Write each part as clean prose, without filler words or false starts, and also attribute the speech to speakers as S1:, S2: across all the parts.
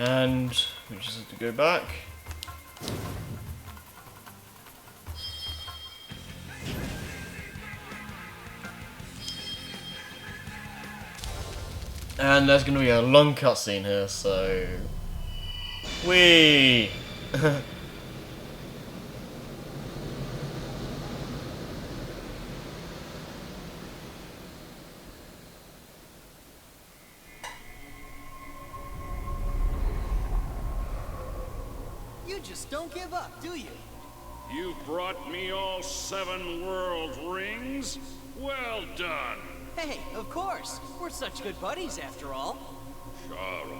S1: And we just have to go back. And there's going to be a long cutscene here, so... Whee!
S2: You just don't give up, do you?
S3: You brought me all 7 world rings? Well done.
S2: Hey, of course. We're such good buddies after all.
S3: Shara.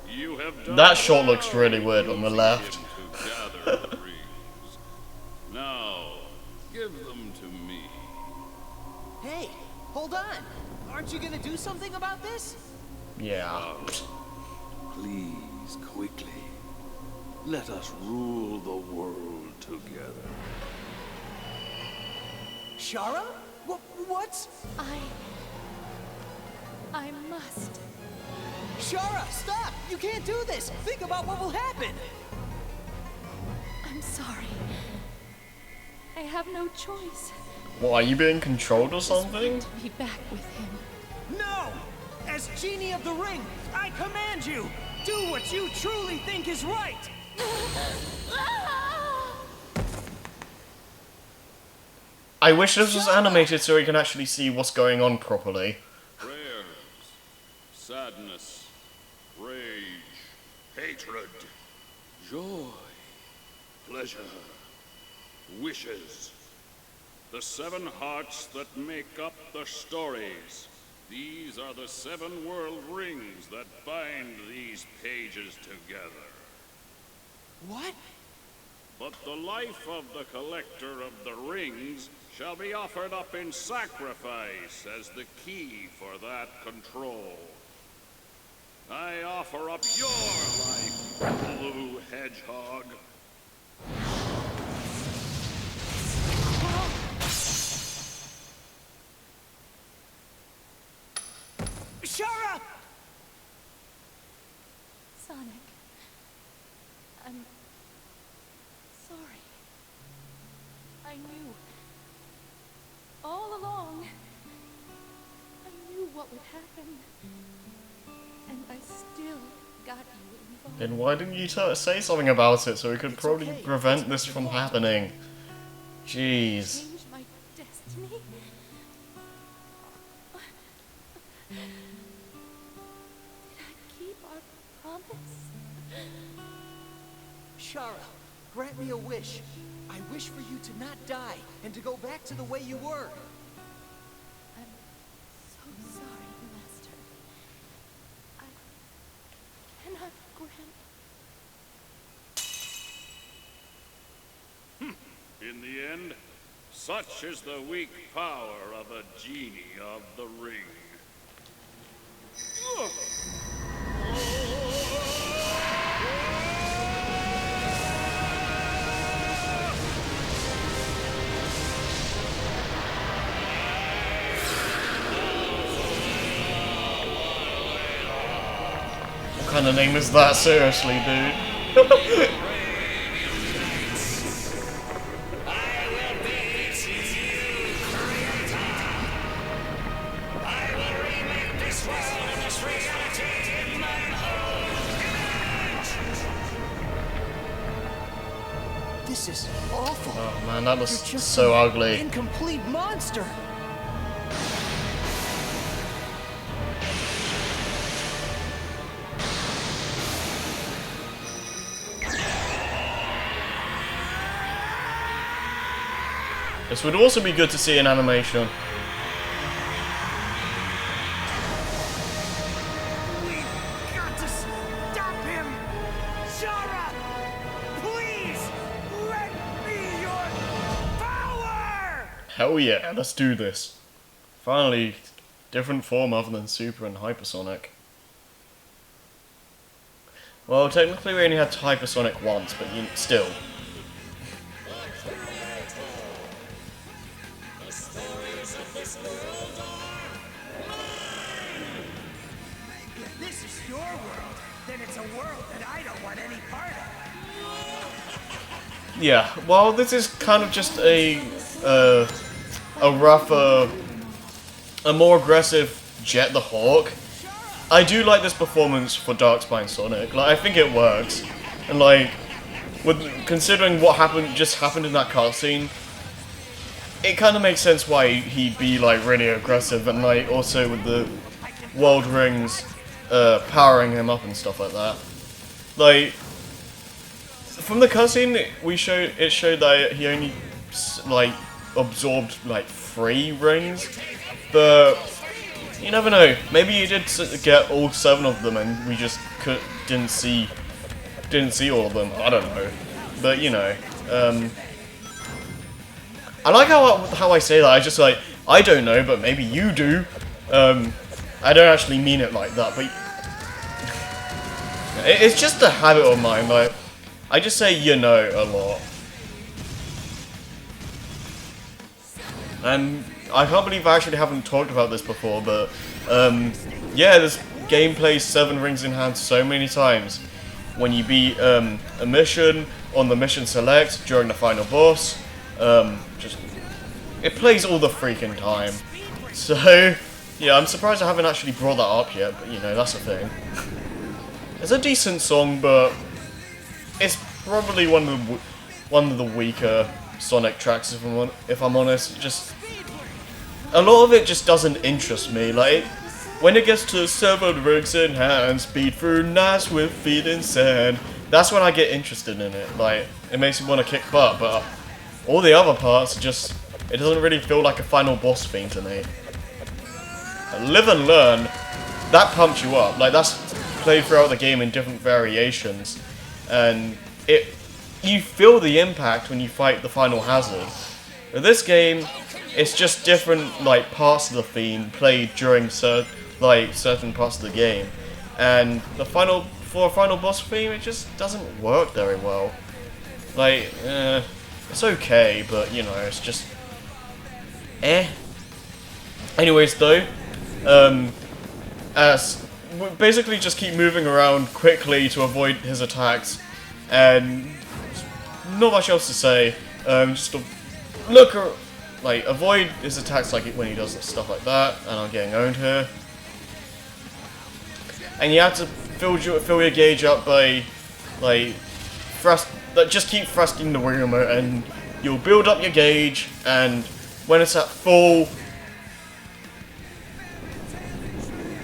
S3: You have done
S1: That shot
S3: well
S1: looks really weird on the
S3: using
S1: left.
S3: him to gather the rings. Now, give them to me.
S2: Hey, hold on. Aren't you gonna do something about this?
S1: Yeah.
S4: Please, quickly. Let us rule the world together.
S2: Shara? What?
S5: I must.
S2: Shara, stop! You can't do this! Think about what will happen!
S5: I'm sorry. I have no choice.
S1: What, are you being controlled or
S5: I just want
S1: something?
S5: to be back with him.
S2: No! As Genie of the Ring, I command you! Do what you truly think is right!
S1: I wish this was animated so we can actually see what's going on properly.
S3: Prayers, sadness, rage, hatred, joy, pleasure, wishes. The 7 hearts that make up the stories. These are the 7 world rings that bind these pages together.
S2: What?
S3: But the life of the collector of the rings shall be offered up in sacrifice as the key for that control. I offer up your life, Blue Hedgehog.
S2: Shara!
S5: Sonic. I'm sorry. I knew. All along. I knew what would happen. And I still got you involved.
S1: Then why didn't you say something about it so we could probably
S2: okay.
S1: prevent this from happening? Jeez.
S5: Change my destiny? Did I keep our promise?
S2: Shara, grant me a wish. I wish for you to not die and to go back to the way you were.
S5: I'm so sorry, Master. I cannot grant.
S3: In the end, such is the weak power of a genie of the ring.
S1: What kind of name is that? Seriously, dude.
S2: This is awful.
S1: Oh man, that was
S2: You're just
S1: so
S2: an
S1: ugly.
S2: incomplete monster.
S1: This would also be good to see in animation.
S2: We've got to stop him! Shara! Please! Let me your power!
S1: Hell yeah, let's do this. Finally, different form other than Super and Hypersonic. Well, technically we only had Hypersonic once, but still.
S2: This is your world, then it's a world that I don't want any part of.
S1: Yeah, well, this is kind of just a rougher, a more aggressive Jet the Hawk. I do like this performance for Darkspine Sonic. Like, I think it works, and like, considering what just happened in that cutscene, it kind of makes sense why he'd be like really aggressive, and like also with the world rings powering him up and stuff like that. Like, from the cutscene, it showed that he only like absorbed like 3 rings, but you never know. Maybe he did get all 7 of them, and we just didn't see all of them. I don't know, but you know, I like how I say that. I just like, I don't know, but maybe you do. I don't actually mean it like that, but it's just a habit of mine. Like, I just say you know a lot. And I can't believe I actually haven't talked about this before, but yeah, this game plays 7 Rings in Hand so many times. When you beat a mission, on the mission select, during the final boss, it plays all the freaking time. So, yeah, I'm surprised I haven't actually brought that up yet, but you know, that's the thing. It's a decent song, but it's probably one of the weaker Sonic tracks, if I'm honest. Just a lot of it just doesn't interest me. Like, when it gets to 7 Rings in Hand, speed through nights with feet in sand, that's when I get interested in it. Like, it makes me want to kick butt, but all the other parts just, it doesn't really feel like a final boss theme to me. Live and Learn, that pumps you up. Like, that's played throughout the game in different variations, and you feel the impact when you fight the final hazard. With this game, it's just different like parts of the theme played during certain parts of the game, and for a final boss theme, it just doesn't work very well. Like, it's okay, but you know, it's just Anyways, though, as we basically just keep moving around quickly to avoid his attacks, and not much else to say. Just avoid his attacks like when he does stuff like that, and I'm getting owned here. And you have to fill your gauge up by just keep thrusting the wing remote, and you'll build up your gauge, and when it's at full,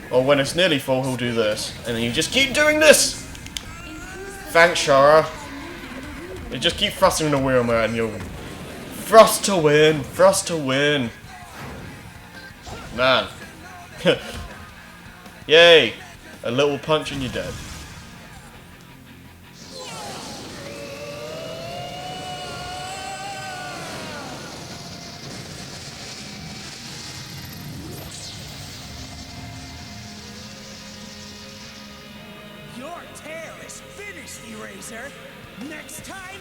S1: or when it's nearly full, he'll do this, and then you just keep doing this. Thanks, Shara. You just keep thrusting the wheel, man, and you'll thrust to win, thrust to win. Man. Yay! A little punch and you're dead.
S2: Your tale is finished, Eraser. Next time,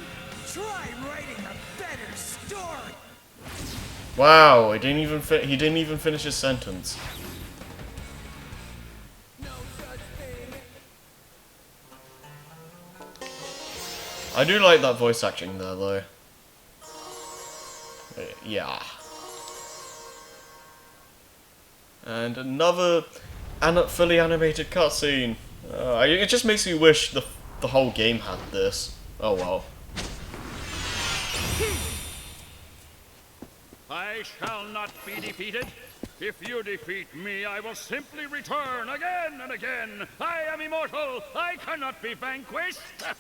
S2: try writing a better story.
S1: Wow, he didn't even finish his sentence. I do like that voice acting there, though. Yeah. And another fully animated cutscene. It just makes me wish the whole game had this. Oh well.
S3: I shall not be defeated. If you defeat me, I will simply return again and again. I am immortal. I cannot be vanquished.
S4: That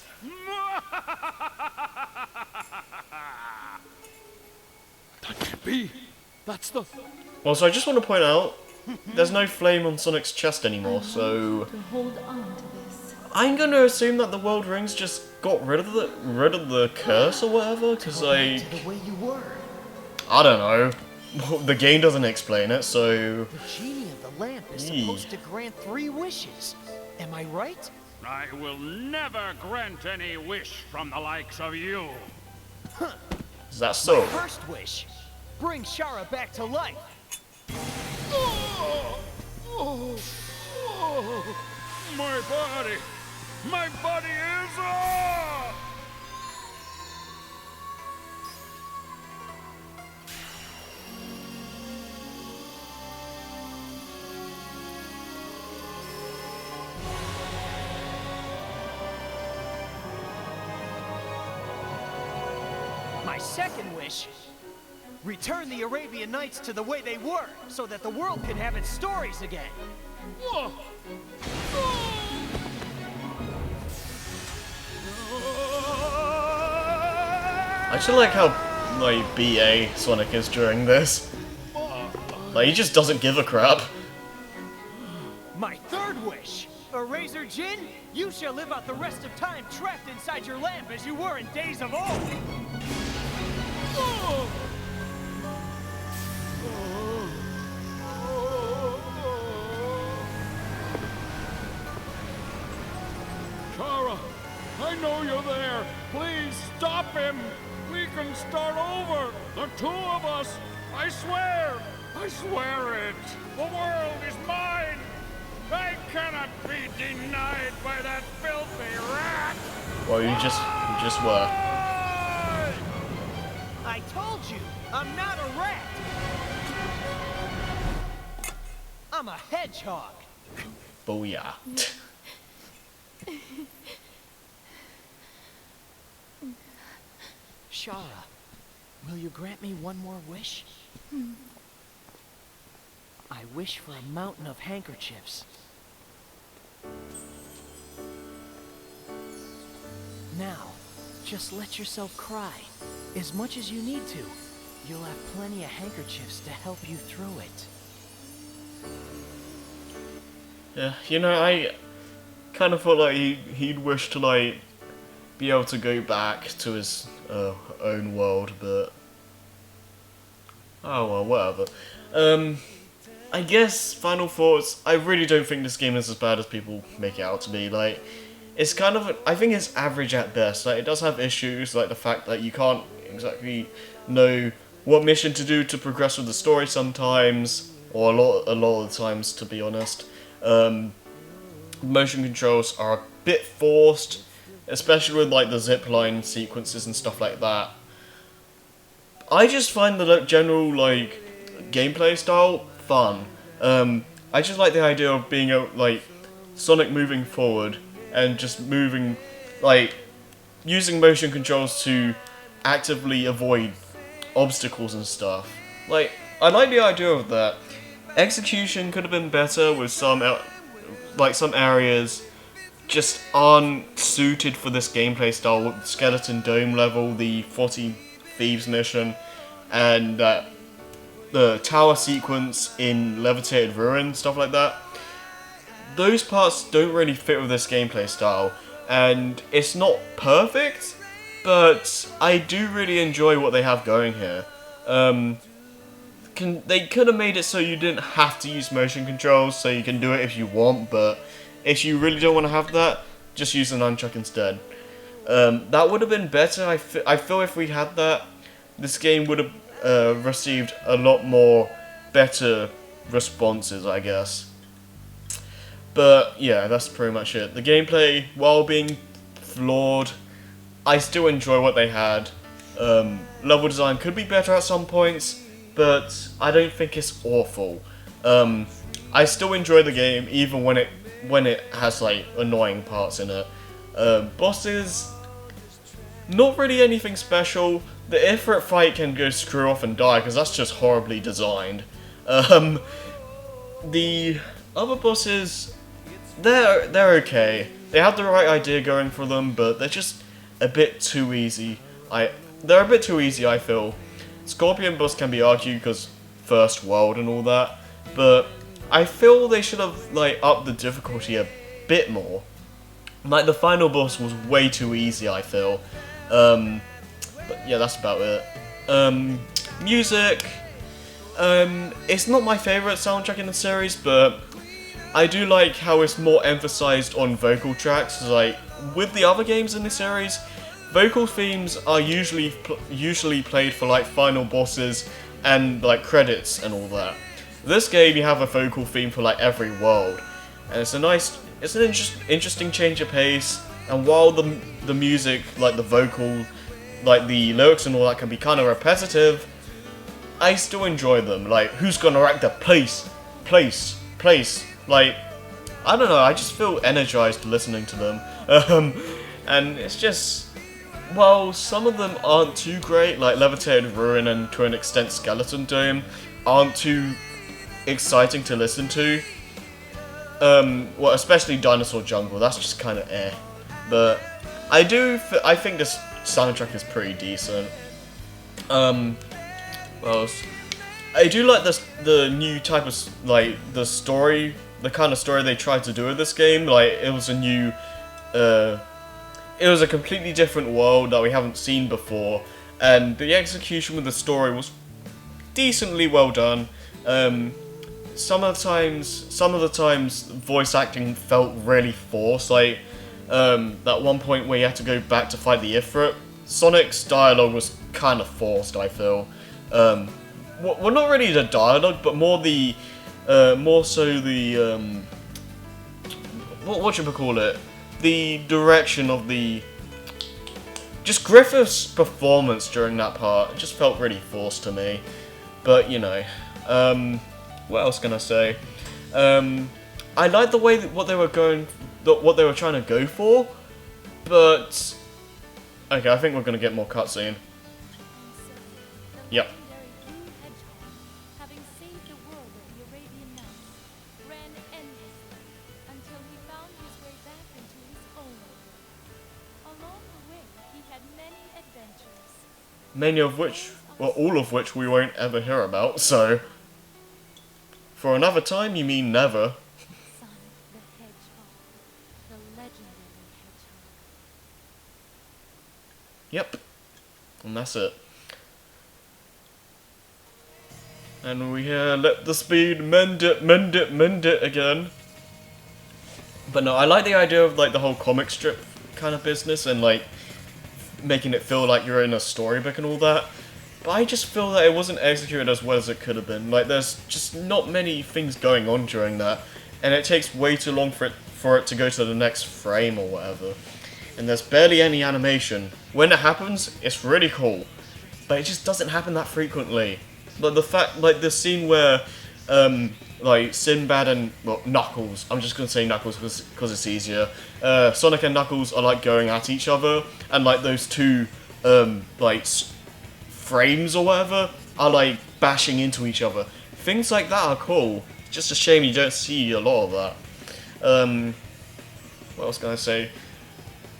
S4: can't be. That's the...
S1: Also, I just want to point out, there's no flame on Sonic's chest anymore, so
S5: To hold on to this.
S1: I'm gonna assume that the World Rings just got rid of the curse or whatever, because like,
S2: The way you were.
S1: I don't know. The game doesn't explain it, so
S2: The genie of the lamp is
S1: Yee.
S2: supposed to grant 3 wishes. Am I right?
S3: I will never grant any wish from the likes of you.
S1: is that so?
S2: First wish. Bring Shara back to life.
S3: My buddy! My buddy is
S2: My second wish: return the Arabian Nights to the way they were, so that the world can have its stories again.
S1: I just like how, like, BA Sonic is during this. Like, he just doesn't give a crap.
S2: My third wish: Eraser Jin, you shall live out the rest of time trapped inside your lamp as you were in days of old.
S3: Kara, I know you're there. Please stop him. We can start over. The two of us. I swear it. The world is mine. I cannot be denied by that filthy rat.
S1: Well, you just were.
S2: I told you, I'm not a rat. I'm a hedgehog.
S1: Booyah.
S2: Shara, will you grant me one more wish? I wish for a mountain of handkerchiefs. Now, just let yourself cry, as much as you need to. You'll have plenty of handkerchiefs to help you through it.
S1: Yeah, you know, I kind of thought like he'd wish to like be able to go back to his own world, but oh well, whatever. I guess final thoughts. I really don't think this game is as bad as people make it out to be. Like, it's kind of, I think it's average at best. Like, it does have issues, like the fact that you can't exactly know what mission to do to progress with the story sometimes, or a lot of the times, to be honest. Motion controls are a bit forced, especially with like the zipline sequences and stuff like that. I just find the general like gameplay style fun. I just like the idea of being like Sonic moving forward and just moving, like using motion controls to actively avoid obstacles and stuff. Like, I like the idea of that. Execution could have been better with some areas just aren't suited for this gameplay style, with Skeleton Dome level, the 40 Thieves mission, and the tower sequence in Levitated Ruin, stuff like that. Those parts don't really fit with this gameplay style, and it's not perfect, but I do really enjoy what they have going here. They could have made it so you didn't have to use motion controls, so you can do it if you want, but if you really don't want to have that, just use the nunchuck instead. That would have been better. I feel if we had that, this game would have received a lot more better responses, I guess. But yeah, that's pretty much it. The gameplay, while being flawed, I still enjoy what they had. Level design could be better at some points, but I don't think it's awful. I still enjoy the game even when it has like annoying parts in it. Bosses, not really anything special. The Ifrit fight can go screw off and die because that's just horribly designed. The other bosses, they're okay. They have the right idea going for them, but they're just a bit too easy. They're a bit too easy, I feel. Scorpion boss can be argued because first world and all that, but I feel they should have like upped the difficulty a bit more. Like the final boss was way too easy, I feel. But yeah, that's about it. Music. It's not my favourite soundtrack in the series, but I do like how it's more emphasised on vocal tracks. Like with the other games in the series, vocal themes are usually played for like final bosses and like credits and all that. This game you have a vocal theme for like every world, and it's a nice it's an interesting change of pace, and while the music, like the vocal, like the lyrics and all that can be kind of repetitive, I still enjoy them. Like, who's gonna wreck the place? Like, I don't know, I just feel energized listening to them. And it's just, well, some of them aren't too great, like Levitated Ruin and to an extent Skeleton Dome aren't too exciting to listen to. Well, especially Dinosaur Jungle, that's just kind of eh. But I think this soundtrack is pretty decent. What else? I do like the new type of, like, the story, the kind of story they tried to do with this game. Like, it was a completely different world that we haven't seen before, and the execution with the story was decently well done. Some of the times, voice acting felt really forced. Like, that one point where you had to go back to fight the Ifrit, Sonic's dialogue was kind of forced, I feel. Well, not really the dialogue, but more so the what should we call it? The direction of just Griffith's performance during that part. It just felt really forced to me. But you know, what else can I say? I like the way what they were trying to go for, but okay, I think we're gonna get more cutscene. Yep.
S5: Having saved the world of the Arabian Nights, ran endlessly until he found his way back into his own world. Along the way, he had many adventures.
S1: Many of which, well, all of which we won't ever hear about, so... For another time, you mean never.
S5: Sonic the Hedgehog, the legendary hedgehog.
S1: Yep. And that's it. And we hear, let the speed mend it again. But no, I like the idea of, like, the whole comic strip kind of business and, like, making it feel like you're in a storybook and all that. But I just feel that it wasn't executed as well as it could have been. Like, there's just not many things going on during that, and it takes way too long for it to go to the next frame or whatever. And there's barely any animation. When it happens, it's really cool, but it just doesn't happen that frequently. Like the scene where, like, Sinbad and, well, Knuckles, I'm just gonna say Knuckles because it's easier. Sonic and Knuckles are, like, going at each other, and, like, those two, like, frames or whatever are, like, bashing into each other. Things like that are cool. It's just a shame you don't see a lot of that. What else can I say?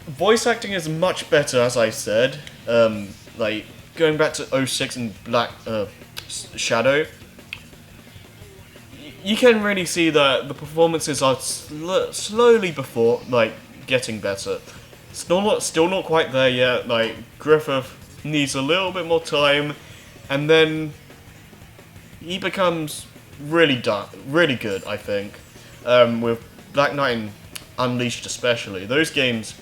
S1: Voice acting is much better, as I said. Like, going back to 06 and Black Shadow, you can really see that the performances are slowly getting better. Still not quite there yet. Like, Griffith needs a little bit more time, and then he becomes really good, I think. With Black Knight and Unleashed especially, those games,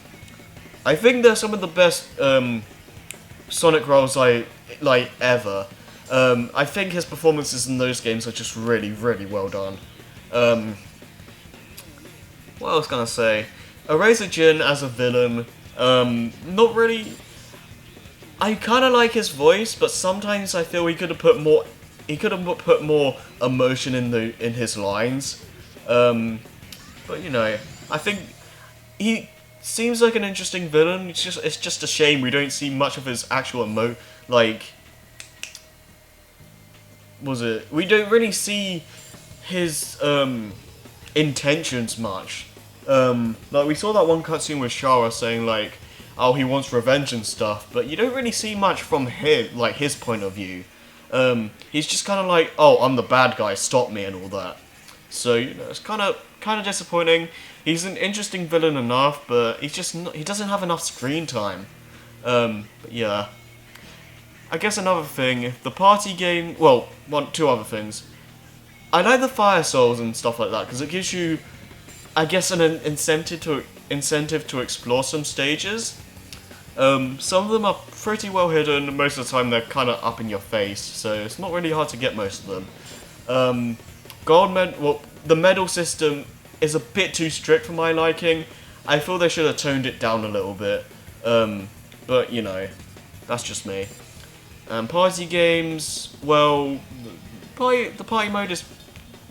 S1: I think they're some of the best Sonic roles like ever. I think his performances in those games are just really well done. What else can I say? Eraser Jin as a villain, not really. I kind of like his voice, but sometimes I feel he could have put more. He could have put more emotion in his lines. But you know, I think he seems like an interesting villain. It's just a shame we don't see much of his actual we don't really see his intentions much. Like, we saw that one cutscene with Shara saying, like, oh, he wants revenge and stuff, but you don't really see much from his point of view. He's just kind of like, oh, I'm the bad guy, stop me and all that. So, you know, it's kind of disappointing. He's an interesting villain enough, but he doesn't have enough screen time. But yeah. I guess another thing, the party game, well, two other things. I like the Fire Souls and stuff like that, because it gives you, I guess, an incentive to explore some stages. Some of them are pretty well hidden, most of the time they're kind of up in your face, so it's not really hard to get most of them. The medal system is a bit too strict for my liking. I feel they should have toned it down a little bit. But, you know, that's just me. Party games, well, the party mode is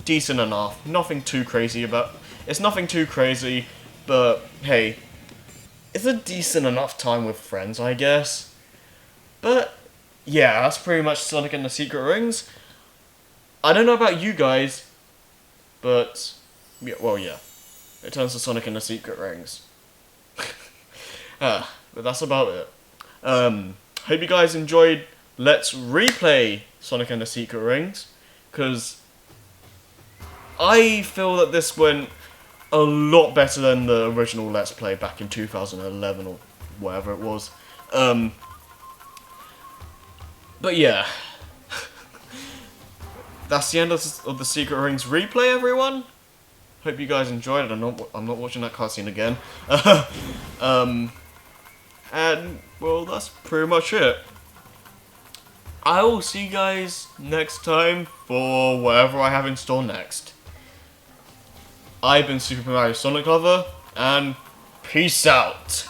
S1: decent enough. Nothing too crazy it's nothing too crazy, but hey, it's a decent enough time with friends, I guess. But yeah, that's pretty much Sonic and the Secret Rings. I don't know about you guys, but yeah, well, yeah, it turns to Sonic and the Secret Rings. But that's about it. Hope you guys enjoyed Let's Replay Sonic and the Secret Rings, because I feel that this went a lot better than the original Let's Play back in 2011 or whatever it was. But yeah, that's the end of the Secret Rings replay, everyone. Hope you guys enjoyed it. I'm not watching that cutscene again. And well, that's pretty much it. I will see you guys next time for whatever I have in store next. I've been Super Mario Sonic Lover, and peace out.